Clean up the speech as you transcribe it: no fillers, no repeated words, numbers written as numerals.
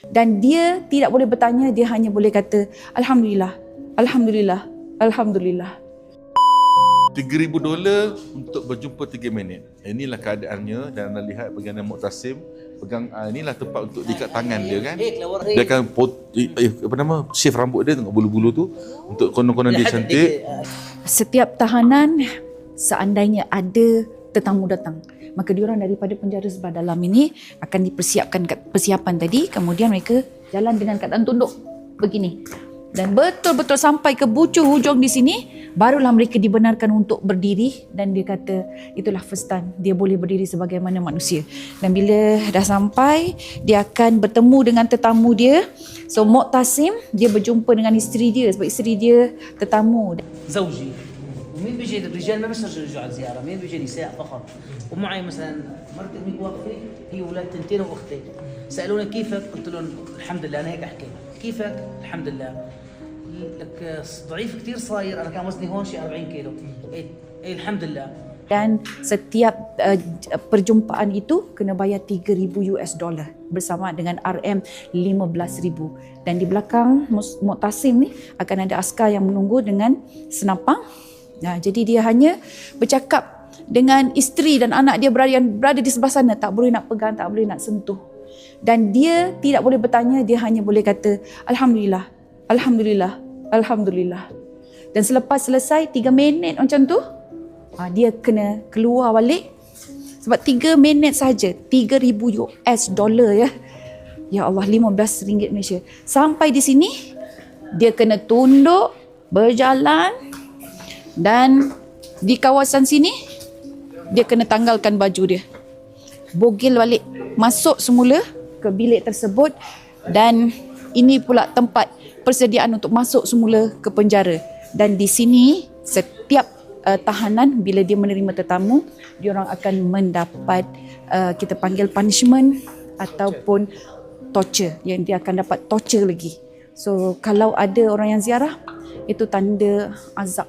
Dan dia tidak boleh bertanya, dia hanya boleh kata Alhamdulillah, Alhamdulillah, Alhamdulillah. $3,000 untuk berjumpa 3 minit. Inilah keadaannya, dan anda lihat bagaimana Muqtasim pegang, inilah tempat untuk diikat tangan dia kan. Dia akan shave rambut dia, tengok bulu-bulu tu untuk konon-konon dia cantik. Setiap tahanan, seandainya ada tetamu datang, maka diorang daripada penjara sebelah dalam ini akan dipersiapkan persiapan tadi, kemudian mereka jalan dengan keadaan tunduk begini. Dan betul-betul sampai ke bucu hujung di sini, barulah mereka dibenarkan untuk berdiri. Dan dia kata itulah first time dia boleh berdiri sebagaimana manusia. Dan bila dah sampai, dia akan bertemu dengan tetamu dia. So Muqtasim, dia berjumpa dengan isteri dia, sebab isteri dia tetamu. زوجي ومين بيجي الرجال ما بس يجوا على الزياره، مين بيجي نساء فقط. ومعي مثلا مرتي هيك واقفه، هي اولاد تنتين واختي. سالوني كيفك؟ قلت لهم الحمد لله. انا هيك احكي كيفك؟ الحمد لله. لك ضعيف كثير صاير، انا كان وزني هون شي 40 كيلو. ايه الحمد لله. Dan setiap perjumpaan itu kena bayar $3,000 bersama dengan RM15,000. Dan di belakang Muqtasim ni akan ada askar yang menunggu dengan senapang. Jadi dia hanya bercakap dengan isteri dan anak dia yang berada di sebelah sana, tak boleh nak pegang, tak boleh nak sentuh. Dan dia tidak boleh bertanya, dia hanya boleh kata Alhamdulillah, Alhamdulillah, Alhamdulillah. Dan selepas selesai 3 minit macam tu, dia kena keluar balik. Sebab 3 minit saja, $3,000 ya. Ya Allah, RM15 Malaysia. Sampai di sini, dia kena tunduk, berjalan. Dan di kawasan sini, dia kena tanggalkan baju dia. Bogil balik, masuk semula ke bilik tersebut. Dan ini pula tempat persediaan untuk masuk semula ke penjara. Dan di sini, setiap tahanan bila dia menerima tetamu, diorang akan mendapat kita panggil punishment ataupun torture, yang dia akan dapat torture lagi. So kalau ada orang yang ziarah, itu tanda azab